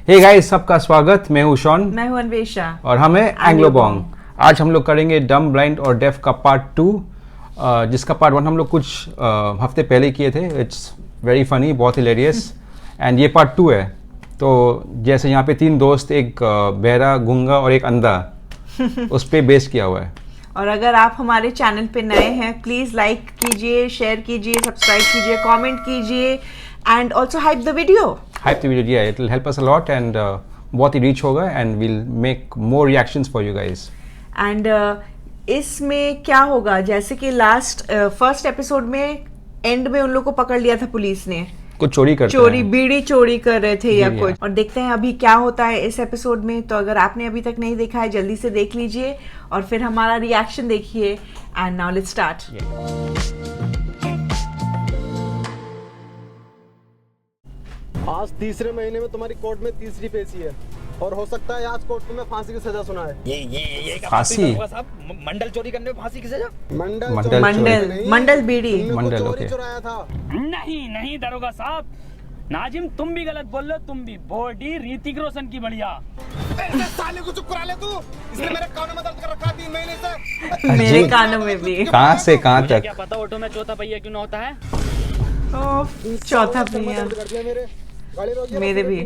Hey guys, सबका स्वागत। मैं हूं शॉन। मैं हूं अन्वेषा और हम हैं एंग्लोबोंग। आज हम लोग करेंगे डम, ब्लाइंड और डेफ का पार्ट 2, जिसका पार्ट 1 हम लोग कुछ हफ्ते पहले किए थे। इट्स वेरी फनी, बहुत हिलेरियस। एंड ये पार्ट 2 है। तो जैसे यहाँ पे 3 दोस्त, एक बहरा, गूंगा और एक अंधा, उस पर बेस किया हुआ है। और अगर आप हमारे चैनल पे नए हैं, प्लीज लाइक कीजिए, शेयर कीजिए, सब्सक्राइब कीजिए, कमेंट कीजिए and also hype the video. Hype the video, it will help us a lot and बहुत ही रीच होगा and will make more reactions for you guys. And इसमें क्या होगा, जैसे कि फर्स्ट एपिसोड में एंड में उन लोग को पकड़ लिया था पुलिस ने, कुछ बीड़ी चोरी कर रहे थे या कुछ। और देखते हैं अभी क्या होता है इस एपिसोड में। तो अगर आपने अभी तक नहीं देखा है, जल्दी से देख लीजिए और फिर हमारा रिएक्शन देखिए। And now let's start. आज तीसरे महीने में तुम्हारी कोर्ट में तीसरी पेशी है और हो सकता है आज कोर्ट में फांसी की सजा सुनाए। ये फांसी? साहब, मंडल चोरी करने में फांसी की सजा? मंडल बीड़ी चोरी चुराया था। नहीं दरोगा साहब, नाजिम तुम भी गलत बोल रहे हो। तुम भी बॉडी ऋतिक रोशन की बढ़िया। साले को चुप करा ले तू। इसने मेरे कानों में दर्द कर रखा 3 महीने से। मेरे कानों में भी। कहां से कहां तक? क्या पता ऑटो में चौथा पहिया क्यों ना होता है। चौथा पहिया मेरे भी।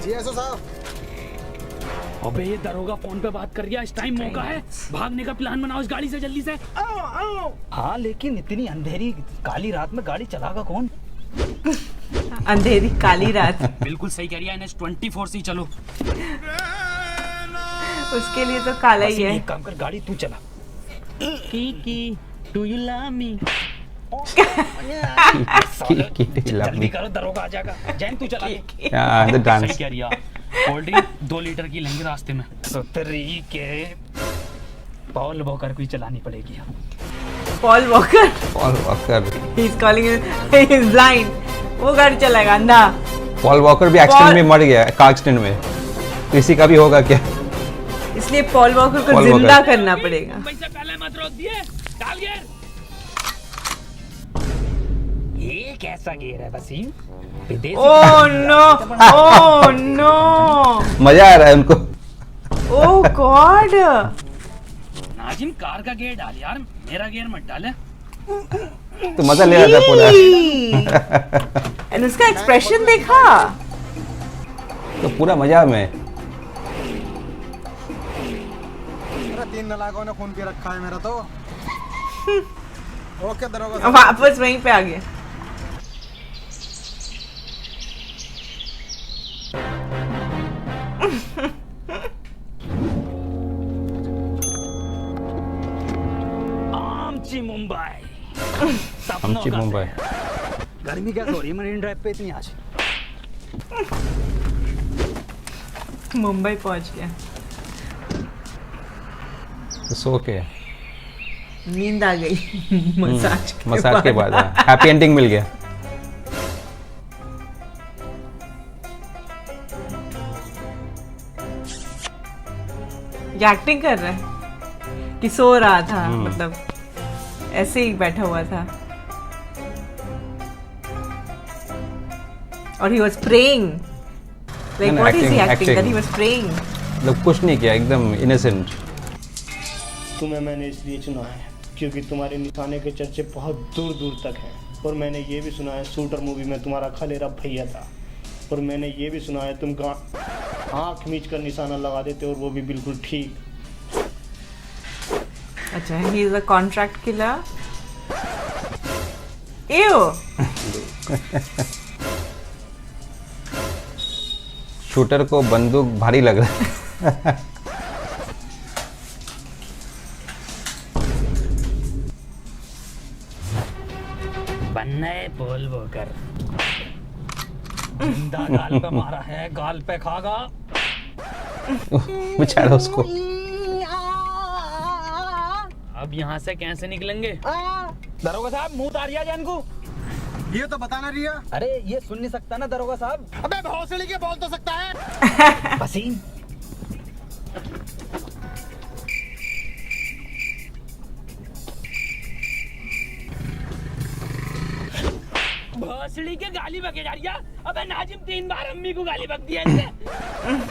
जी एसओ साहब। अबे ये दरोगा फोन पे बात कर रहा है। इस टाइम मौका है, भागने का प्लान बनाओ इस गाड़ी से जल्दी से। हाँ, लेकिन इतनी अंधेरी काली रात में गाड़ी चलागा कौन? अंधेरी काली रात। बिल्कुल सही कह रही है। NH24 से चलो। उसके लिए तो काला ही है। एक काम कर, गाड़ी तू चला। की डू यू लव मी? जल्दी करो, दरोगा आ जाएगा। जैन तू चला। डांस कह रही है। कोल्ड ड्रिंक 2 लीटर की लेंगे रास्ते में। सतरी के पॉल वॉकर को ही चलानी पड़ेगी। Paul walker he is calling his blind. वो गाड़ी चलाएगा अंधा। पॉल वॉकर भी एक्सीडेंट में मर गया, कार एक्सीडेंट में। तो इसी का भी होगा क्या? इसलिए पॉल वॉकर को जिंदा करना पड़ेगा। पैसे पहले मत रोक दिए, डाल गियर। ये कैसा गियर है वसीम? ओह नो मजा आ रहा है उनको। ओह गॉड। नाजिम कार का गियर डाल यार, मेरा गियर मत डाले। तो मजा ले रहा था पूरा। एंड उसका एक्सप्रेशन देखा तो पूरा मजा में। 3 नालायकों ने खून पी रखा है मेरा तो। ओके दरोगा वापस वहीं पे आ गया। आमची मुंबई। गर्मी क्या हो रही है मरीन ड्राइव पे इतनी आज? मुंबई पहुंच गया। सो के नींद आ गई। मसाज के बाद हैप्पी एंडिंग मिल गया। ये एक्टिंग कर रहा है कि सो रहा था, मतलब ऐसे ही बैठा हुआ था। और he was praying. Like what is he acting? That he was praying. मतलब कुछ नहीं किया, एकदम इनोसेंट। तुम्हें मैंने इसलिए चुना है क्योंकि तुम्हारे निशाने के चर्चे बहुत दूर दूर तक हैं। और मैंने ये भी सुना है शूटर मूवी में तुम्हारा खलेरा भैया था। और मैंने ये भी सुना है तुम आँख मीच कर निशाना लगा देते और वो भी बिल्कुल ठीक। अच्छा, he is a contract killer. Ew. Shooter को बंदूक भारी लग रहा है। बनने बोल वो कर। जिंदा गाल पे मारा है, गाल पे खागा। बेचारा उसको। अब यहाँ से कैसे निकलेंगे? दरोगा साहब, मुंह उतारिया जान को। ये तो बताना रिया। अरे ये सुन नहीं सकता ना दरोगा साहब। अबे भौसड़ी के बोल तो सकता है। वसीम भोसड़ी के गाली बके जा रही है। अबे नाजिम 3 बार अम्मी को गाली बक दिया इसने।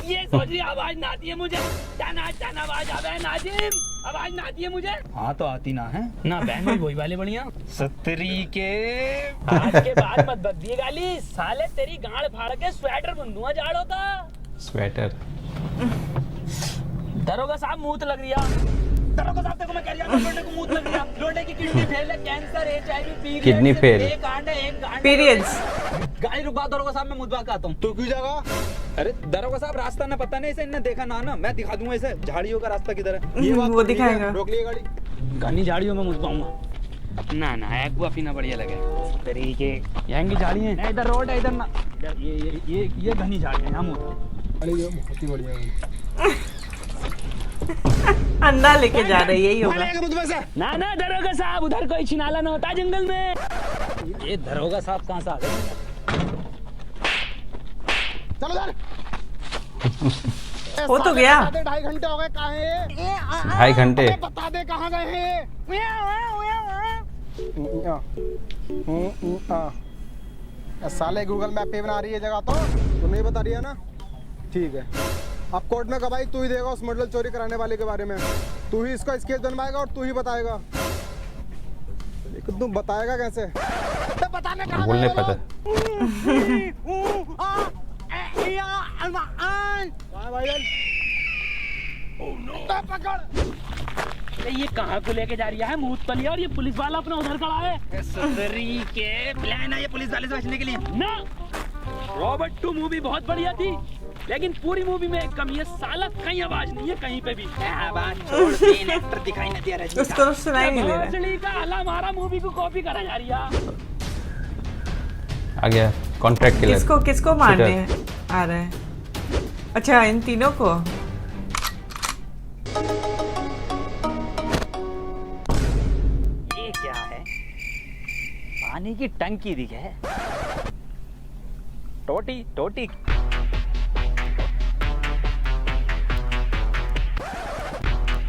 ये सोच रही आवाज ना आती है मुझे। टन आवाज आवे नाजिम, आवाज ना आती है मुझे। हाँ तो आती ना है ना बहन, वही वाले बढ़िया सत्तरी के। आज के बाद मत बक दिए गाली साले, तेरी गांड फाड़ के स्वेटर बुंदूंगा जाड़ होता। स्वेटर। दरोगा साहब मुंह तो लग रही है। दरोगा साहब देखो मैं कह रही हूं लोटे को मुंह लग रही है। लोटे की किडनी फेल है, cancer, HIV, periods, kidney fail. एक गांड पीरियड्स। गाड़ी रुकवा दरोगा साहब, मैं मुद्दा आता हूं। तू क्यों जाएगा? अरे दरोगा साहब रास्ता ना पता नहीं, इसे इन्हें देखा ना मैं दिखा दूंगा इसे झाड़ियों का रास्ता किधर है। ये बात वो तो ठीक है, दिखाएगा। रोक लिए गाड़ी। घनी झाड़ियों में मुझ पाऊंगा ना ना, एक गुआ पीना बढ़िया लगे तरीके। यहाँ की झाड़ी है ना, इधर रोड है इधर ना, ये घनी झाड़ी है। हम बहुत ही बढ़िया। अंधा लेके जा रही है, यही होगा। ना ना दरोगा साहब, उधर कोई छिनाला ना होता जंगल में। ये दरोगा साहब कहाँ से आ गए? चलो यार। हो तो गया। 2.5 घंटे हो गए, कहाँ है? 2.5 घंटे। बता दे कहाँ गए हैं? साले गूगल मैप पे बना रही है जगह, तो नहीं बता रही है ना? ठीक है, अब कोर्ट में गवाही तू ही देगा उस मॉडल चोरी कराने वाले के बारे में। तू ही इसका स्केच बनवाएगा और तू ही बताएगा। लेकिन तू बताएगा कैसे? बताने कहाँ बोलने गए पता। ये कहाँ को लेके जा रही है मूत पली, और ये पुलिस वाला अपना उधर खड़ा है। सदरी के प्लान है ये पुलिस वाले से बचने के लिए ना। रॉबर्ट 2 मूवी बहुत बढ़िया थी, लेकिन पूरी मूवी में एक कमी है, साला कहीं आवाज नहीं है कहीं पे भी। आवाज छोड़, मेन एक्टर दिखाई नहीं दे रहा है। उसको सुनाई नहीं दे रहा। भोसड़ी का हला मारा मूवी को कॉपी करा जा रही है। आ गया कॉन्ट्रैक्ट किलर। किसको मारने आ रहा है? अच्छा, इन तीनों को। ये क्या है? पानी की टंकी दिखे। टोटी टोटी।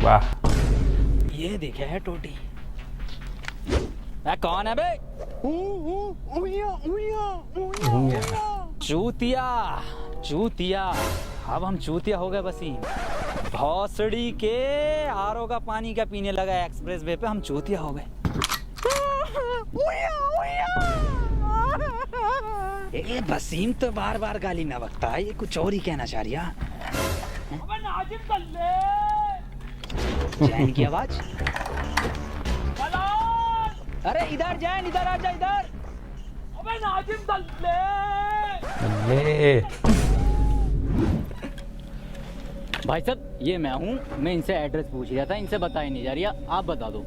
वाह, ये दिखे है टोटी। कौन है बे? चूतिया चूतिया। अब हम चूतिया हो गए वसीम। भौसड़ी के आरओ का पानी का पीने लगा एक्सप्रेस वे पे, हम चूतिया हो गए। ये वसीम तो बार बार गाली ना बकता है, ये कुछ और ही कहना चाह रही है। जैन की आवाज। अरे इधर जैन, इधर आ जा इधर। अबे नाजिम ले। भाई साहब ये मैं हूँ, मैं इनसे एड्रेस पूछ रहा था, इनसे बता ही नहीं जा रही, आप बता दो।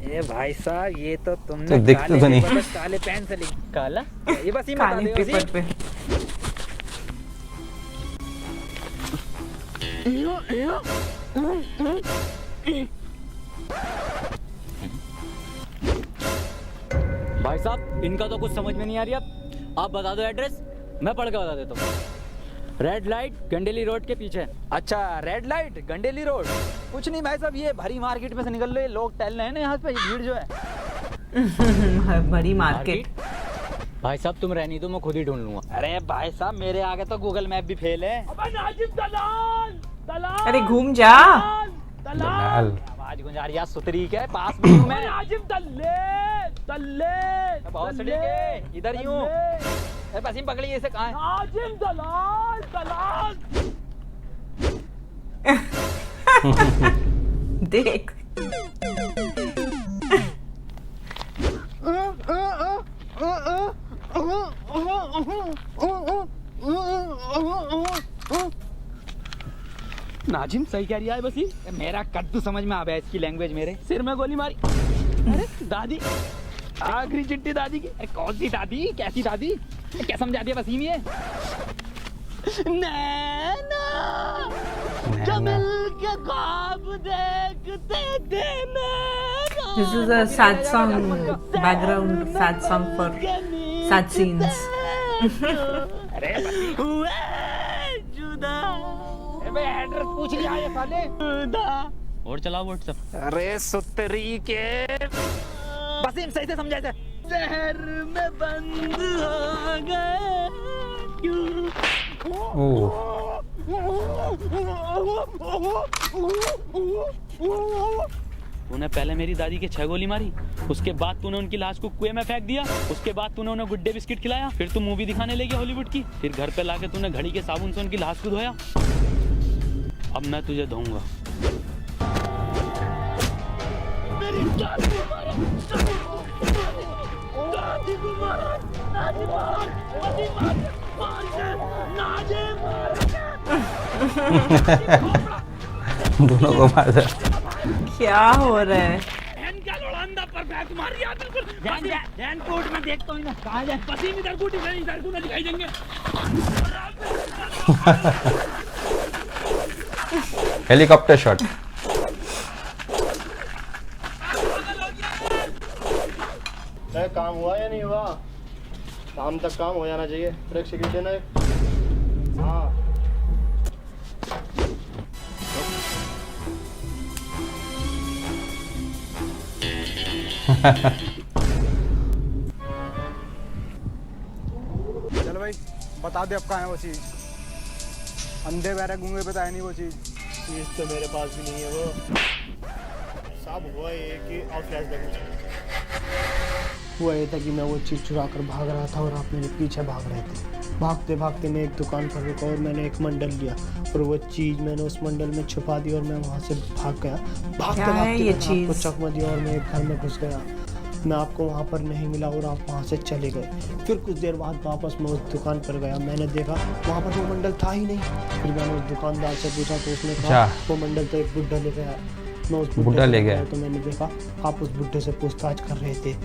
ए भाई साहब ये तो तुमने तो दिखता तो नहीं। काले पेन से लिख। काला ये बस ये बता काले दे पेपर पे। भाई साहब इनका तो कुछ समझ में नहीं आ रही, अब आप बता दो एड्रेस, मैं पढ़ के बता देता हूँ। रेड लाइट गंडेली रोड के पीछे। अच्छा रेड लाइट गंडेली रोड। कुछ नहीं भाई साहब, ये भरी मार्केट में से निकल रहे लोग टहल रहे हैं ना यहाँ पे, भीड़ जो है। बड़ी मार्केट। भाई साहब तुम रहनी दो, मैं खुद ही ढूंढ लूंगा। अरे भाई साहब मेरे आगे तो गूगल मैप भी फेल है। अरे घूम जा। दलाल। आवाज गुंजा रही है सुतरी के पास में हूँ मैं। भौसड़ी के इधर ही हूँ। वसीम पकड़िए इसे, कहाँ है? देख। नाजिम सही कह रही है वसीम। मेरा कद्दू समझ में आ गया इसकी लैंग्वेज मेरे। सिर में गोली मारी। अरे दादी, आखिरी चिट्ठी दादी की। अरे कौन सी दादी, कैसी दादी? क्या समझा दिया वसीम ये? नैना जो मिलके ख्वाब देखते थे नैना। This is a sad song, background sad song for sad scenes. अरे हुए जुदा। एड्रेस पूछ लिया ये साले। और चलाओ व्हाट्सएप। अरे सुतरी के वसीम सही से समझा इसे। शहर में बंद हो गए क्यों? ओह तूने पहले मेरी दादी के 6 गोली मारी, उसके बाद तूने उनकी लाश को कुएं में फेंक दिया, उसके बाद तूने उन्हें गुड्डे बिस्किट खिलाया, फिर तू मूवी दिखाने ले गया हॉलीवुड की, फिर घर पे लाके तूने घड़ी के साबुन से उनकी लाश को धोया। अब मैं तुझे धोऊंगा। मेरी दादी को मारा, दादी को मारा, दादी मार, दादी मार, दोनों को मार दे। क्या हो रहा है? परफेक्ट मार दिया बिल्कुल। ध्यान कोर्ट में देखता हूँ ना, कहाँ जाए पसीने इधर को दिखाई देंगे। Helicopter shot. काम हुआ या नहीं हुआ? शाम तक काम हो जाना चाहिए। ब्रेक सिगरेट देना एक। हाँ चल भाई बता दे अब कहाँ है वो चीज़। अंधे बहरे गूंगे बताया नहीं वो चीज़ तो मेरे पास भी नहीं है वो। सब हुआ ये कि और फ्लैशबैक हुआ ये था कि मैं वो चीज़ चुरा कर भाग रहा था और आप मेरे पीछे भाग रहे थे। भागते भागते मैं एक दुकान पर रुका और मैंने एक मंडल लिया और वो चीज़ मैंने उस मंडल में छुपा दी और मैं वहाँ से भाग गया। भागते भागते आपको चकमा दिया और मैं एक घर में घुस गया। मैं आपको वहाँ पर नहीं मिला और आप वहाँ से चले गए। फिर कुछ देर बाद वापस मैं उस दुकान पर गया। मैंने देखा वहाँ पर वो मंडल था ही नहीं। फिर मैंने उस दुकानदार से पूछा तो उसने कहा वो मंडल तो एक बुड्ढा ले गया। मैं उस बुड्ढा ले गया तो मैंने देखा आप उस बुड्ढे से पूछताछ कर रहे थे।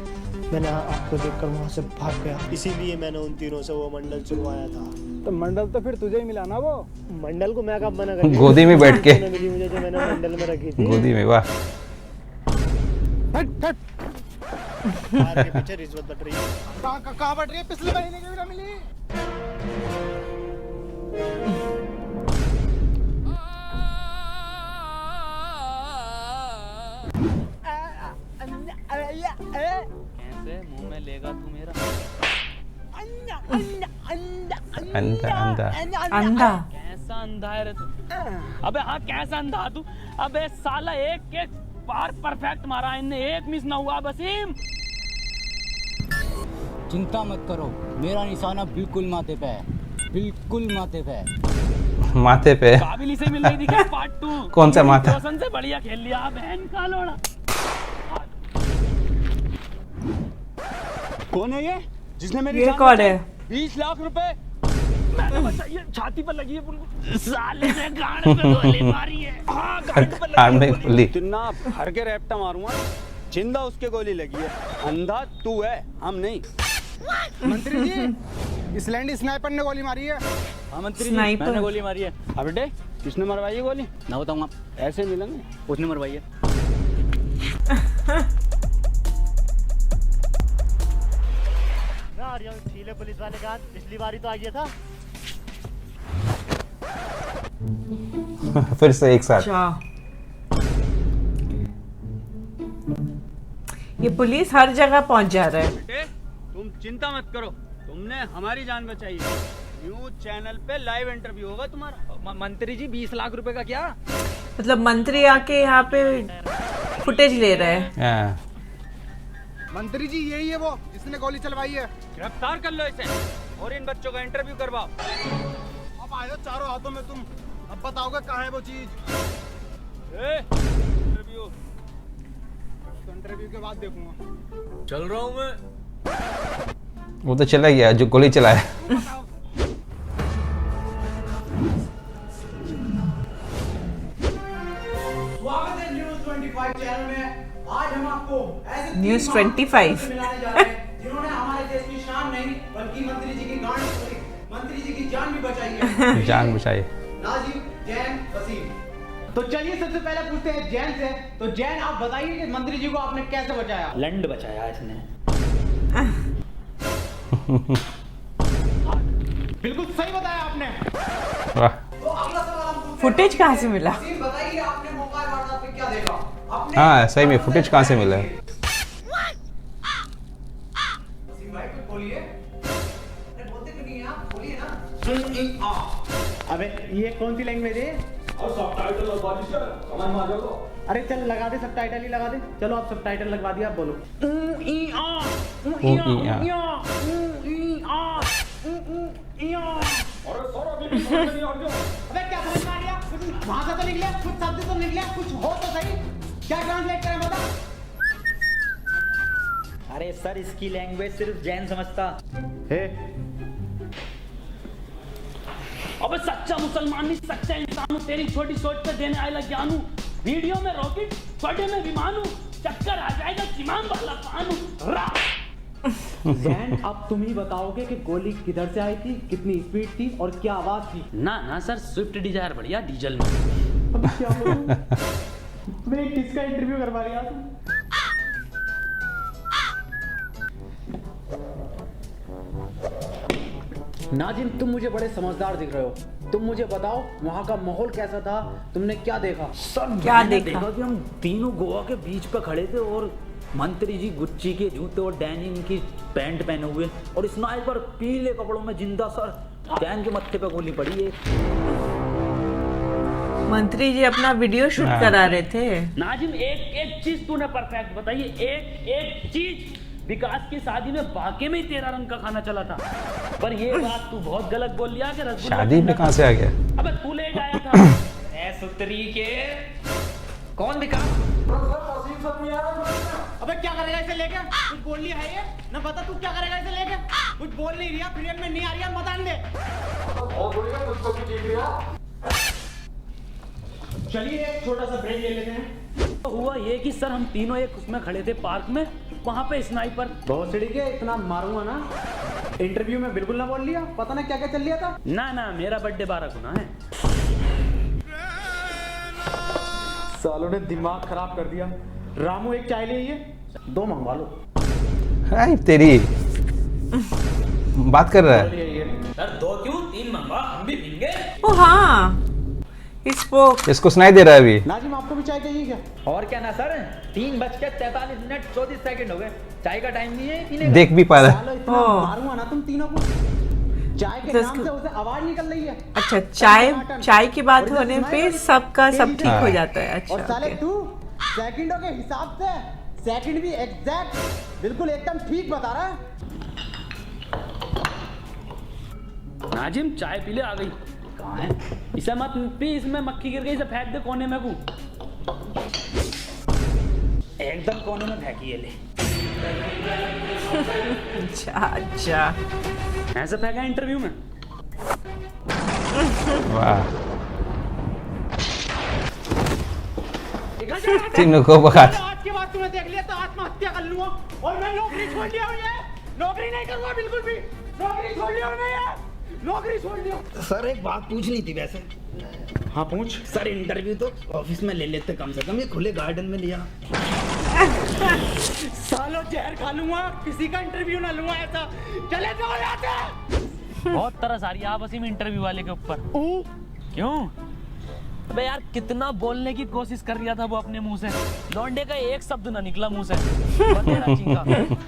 मैंने आपको देखकर वहाँ से भाग गया, इसीलिए मैंने उन तीनों से वो मंडल चुरवाया था। तो मंडल तो फिर तुझे ही मिला ना वो। मंडल को मैं कब मना कर गोदी में बैठ के मिली मुझे जो मैंने मंडल में रखी थी। गोदी में। वाह कार के पीछे रिश्वत बट रही है। कहाँ बट रही है? पिछले महीने की भी ना मिली। कैसे मुंह में लेगा तू मेरा? अंधा अंधा कैसा अंधा है रे तू? अबे हाँ कैसा अंधा तू? अबे साला एक एक बार परफेक्ट मारा इनने, एक मिस ना हुआ। वसीम चिंता मत करो, मेरा निशाना बिल्कुल माथे पे है, बिल्कुल माथे पे है। माथे पे काबिली से मिल रही थी क्या पार्ट 2? कौन सा माथा? रोशन से बढ़िया खेल लिया बहन का लोड़ा। कौन है ये जिसने मेरी ये कौन है? 20 लाख रुपए? मैंने बताइए छाती पर लगी है बिल्कुल। साले ने गांड पे गोली मारी है। हाँ गांड पे कान में लगी है गोली। इतना भर के रैप्टा मारूंगा, जिंदा उसके गोली लगी है। अंधा तू है, हम नहीं। मंत्री जी इस लैंड स्नाइपर ने गोली मारी है। हाँ मंत्री जी, स्नाइपर। मैंने गोली मारी है। अब बेटे किसने मरवाई है गोली? ना बताऊंगा, ऐसे मिलेंगे। उसने मरवाई है। ठीले पुलिस वाले का पिछली बारी तो आ गया था। फिर से एक साथ। अच्छा ये पुलिस हर जगह पहुंच जा रहा है। बेटे तुम चिंता मत करो, तुमने हमारी जान बचाई है। न्यूज चैनल पे लाइव इंटरव्यू होगा तुम्हारा। मंत्री जी 20 लाख रुपए का क्या? मतलब मंत्री आके यहाँ पे फुटेज ले रहे हैं। हाँ। मंत्री जी यही है वो जिसने गोली चलवाई है। गिरफ्तार कर लो इसे और इन बच्चों का इंटरव्यू करवाओ। अब आए हो चारों हाथों में तुम, अब बताओगे कहाँ है वो चीज। इंटरव्यू तो इंटरव्यू के बाद देखूंगा। चल रहा हूँ मैं। वो तो चला गया जो गोली चलाया। स्वागत है न्यूज़ 25 चैनल में। आज हम आपको ऐसे न्यूज़ 25 मिलाने जा रहे हैं जिन्होंने हमारे देश की शान नहीं बल्कि मंत्री जी की मंत्री जी की जान भी बचाई है। जान बचाई। नाजिम, जैन, वसीम। तो चलिए सबसे पहले पूछते हैं जैन से। तो जैन आप बताइए कि मंत्री जी को आपने कैसे बचाया? लंड बचाया इसने। बिल्कुल सही बताया आपने। वाह। तो अगला सवाल हम पूछते हैं फुटेज कहाँ से मिला? वसीम बताइए आपने मौका वारदात में क्या देखा? हाँ सही में फुटेज कहाँ से मिला है? भाई कुछ बोलिए। अरे बोलते क्यों नहीं आप, बोलिए ना। अबे ये कौन सी लैंग्वेज है? और सबटाइटल लगवा दीजिए, समझ में आ जाएगा। अरे चल लगा दे, सबटाइटल ही लगा दे। चलो आप सबटाइटल लगवा दिया, आप बोलो। अबे क्या समझ में आ गया? कुछ भाषा तो निकले, कुछ शब्द तो निकले, कुछ हो तो सही। क्या ट्रांसलेट करें बता? अरे सर इसकी लैंग्वेज सिर्फ जैन समझता हे अबे सच्चा मुसलमान नहीं, सच्चा इंसान हूँ। तेरी छोटी सोच पे देने आया ज्ञान हूँ। वीडियो में रॉकेट, छोटे में विमान हूँ। चक्कर आ जाएगा चिमाम वाला पान हूँ। जैन अब तुम ही बताओगे कि गोली किधर से आई थी, कितनी स्पीड थी और क्या आवाज थी। ना ना सर, स्विफ्ट डिजायर बढ़िया डीजल में। अब क्या बोलूं? मैं किसका इंटरव्यू करवा रहा तुम? नाजिम तुम मुझे बड़े समझदार दिख रहे हो। तुम मुझे बताओ वहाँ का माहौल कैसा था, तुमने क्या देखा? सब क्या मैंने देखा? कि हम तीनों गोवा के बीच पे खड़े थे और मंत्री जी गुच्ची के जूते और डैनिम की पैंट पहने हुए और स्नाइपर पीले कपड़ों में जिंदा सर डैन के मत्थे पे गोली पड़ी है। मंत्री जी अपना वीडियो शूट करा रहे थे। नाजिम एक एक चीज तूने परफेक्ट बताइए, एक एक चीज। विकास की शादी में वाकई में ही तेरा रंग का खाना चला था, पर ये बात तू बहुत गलत बोल लिया कि रसगुल्ला शादी में कहाँ से आ गया? अबे तू ले आया था। ए सुतरी के कौन विकास? अबे क्या करेगा इसे लेके? कुछ बोल लिया है ये? ना बता तू क्या करेगा इसे लेके? कुछ बोल नहीं रहा, फ्रेम में नहीं आ रही, बता दे। चलिए एक छोटा सा ब्रेक ले लेते हैं। तो हुआ ये कि सर हम तीनों एक उसमें खड़े थे पार्क में, वहां पे स्नाइपर। भोसड़ी के इतना मारूंगा ना, इंटरव्यू में बिल्कुल ना बोल लिया, पता ना क्या क्या चल लिया था। ना ना मेरा बर्थडे 12 गुना है। सालों ने दिमाग खराब कर दिया। रामू एक चाय ले आइए, 2 मंगवा लो। हाय तेरी बात कर रहा है। सर 2 क्यों 3 मंगवा, हम भी पीएंगे। ओ हाँ, स्पोक। इसको सुनाई दे रहा है अभी। नाजिम आपको भी चाय चाहिए क्या? और क्या ना सर, 3:43 हो गए, चाय का टाइम नहीं है पीने का। देख भी पा रहा है। सालों इतना मारूंगा ना तुम तीनों को, चाय के नाम से उसे आवाज निकल रही है। अच्छा, चाय की बात होने पे सबका सब ठीक हो जाता है। अच्छा, और साले ओके। तू सेकंडों के हिसाब से सेकंड भी एग्जैक्ट बिल्कुल एकदम ठीक बता रहा है। नाजिम चाय पी ले, आ गई। कहाँ है? इसे मत पी, इसमें मक्खी गिर गई, इसे फेंक दे कोने में। को एकदम कोने में फेंकी है ले। अच्छा ऐसे फेंका इंटरव्यू में। वाह, तीनों को बगा। आज के बाद तुम्हें देख लिया तो आत्महत्या कर लूंगा और मैं नौकरी छोड़ लिया हूँ। ये नौकरी नहीं करूंगा बिल्कुल भी, नौकरी छोड़ लिया मैं, ये नौकरी छोड़ लिया। सर एक बात पूछनी थी वैसे। हाँ पूछ। सर इंटरव्यू तो ऑफिस में ले लेते कम से कम, ये खुले गार्डन में लिया। सालों जहर खा लूंगा, किसी का इंटरव्यू ना लूंगा ऐसा। चले जाओ यहाँ से। बहुत तरस आ रही है आप वसीम इंटरव्यू वाले के ऊपर। क्यों? अबे यार कितना बोलने की कोशिश कर रहा था वो अपने मुंह से, लौंडे का एक शब्द ना निकला मुंह से। बतेरा चीका।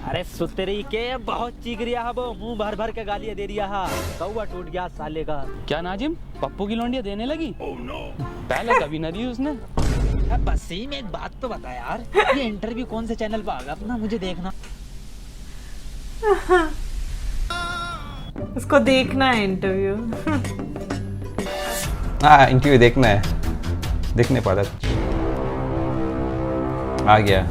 अरे सुतरी के बहुत चीख रिया है वो, मुंह भर भर के गालियां दे रिया है। कौवा टूट गया साले का। क्या नाजिम, पप्पू की लौंडिया देने लगी? पहले कभी ना दी उसने। वसीम एक बात तो बता यार, ये इंटरव्यू कौन से चैनल पे आएगा अपना, मुझे देखना। उसको देखना है इंटरव्यू। हाँ इंटरव्यू देखना है, देख नहीं पाता। आ गया।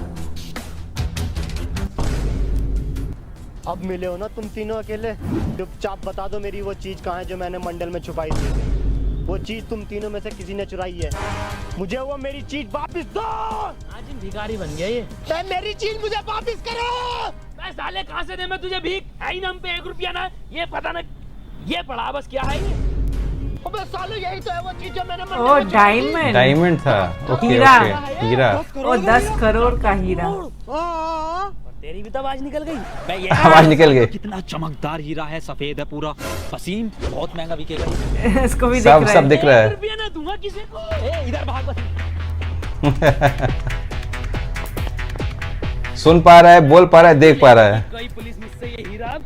अब मिले हो ना तुम तीनों अकेले, चुपचाप बता दो मेरी वो चीज कहाँ है जो मैंने मंडल में छुपाई थी। वो चीज तुम तीनों में से किसी ने चुराई है, मुझे वो मेरी चीज वापस दो। आज भिखारी बन गया ये। मेरी चीज मुझे वापस करो। मैं साले कहाँ से दे मैं तुझे भीख? है ही नाम पे 1 रुपया ना, ये पता ना ये पड़ा बस क्या है ये। अबे साले यही तो है वो चीज जो मैंने ओ डायमंड, डायमंड था। ओके हीरा। ओके, हीरा। ओ 10 करोड़ का हीरा। तेरी भी तो आवाज निकल गई। आवाज निकल गई। कितना चमकदार हीरा है, सफेद है पूरा। वसीम बहुत महंगा बिकेगा। इसको भी सब सब दिख रहा है। 1 रुपया ना दूंगा किसी को। इधर भाग। सुन पा रहा है, बोल पा रहा है, देख पा रहा है। कोई पुलिस मुझसे ये हीरा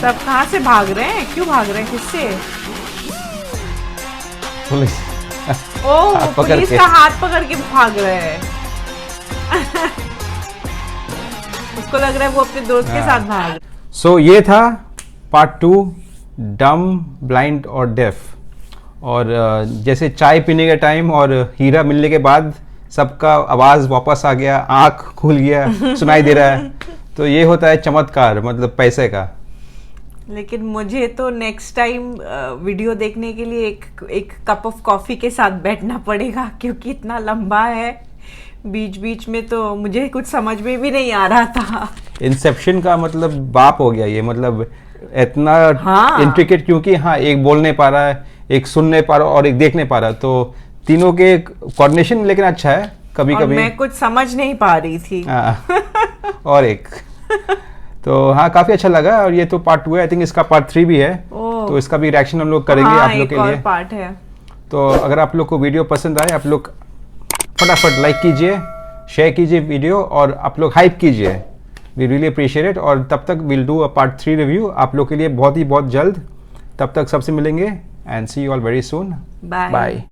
सब कहाँ से भाग रहे हैं, क्यों भाग रहे हैं, किससे? पुलिस ओह, हाथ पकड़ पुलिस के। का हाथ पकड़ के भाग रहे हैं। उसको लग रहा है वो अपने दोस्त के साथ भाग रहा है। सो ये था पार्ट 2 डम ब्लाइंड और डेफ। और जैसे चाय पीने के टाइम और हीरा मिलने के बाद सबका आवाज़ वापस आ गया, आँख खुल गया, सुनाई दे रहा है। तो ये होता है चमत्कार, मतलब पैसे का। लेकिन मुझे तो नेक्स्ट टाइम वीडियो देखने के लिए एक कप ऑफ कॉफी के साथ बैठना पड़ेगा, क्योंकि इतना लंबा है, बीच बीच में तो मुझे कुछ समझ में भी नहीं आ रहा था। इंसेप्शन का मतलब बाप हो गया ये, मतलब इतना हाँ। इंट्रिकेट, क्योंकि हाँ एक बोल नहीं पा रहा है, एक सुन नहीं पा रहा और एक देख नहीं पा रहा, तो तीनों के कोऑर्डिनेशन लेकिन अच्छा है। कभी और कभी मैं कुछ समझ नहीं पा रही थी। और एक तो हाँ काफी अच्छा लगा। और ये तो पार्ट 2 है, आई थिंक इसका पार्ट 3 भी है, ओह। तो इसका भी रिएक्शन हम लोग करेंगे हाँ, आप लोग एक के और लिए। पार्ट है। तो अगर आप लोग को वीडियो पसंद आए, आप लोग फटाफट लाइक कीजिए, शेयर कीजिए वीडियो, और आप लोग हाइप कीजिए, वी रियली अप्रिशिएट इट। और तब तक will do a part 3 review आप लोग के लिए बहुत ही बहुत जल्द। तब तक सबसे मिलेंगे, and see you all very soon. Bye. Bye.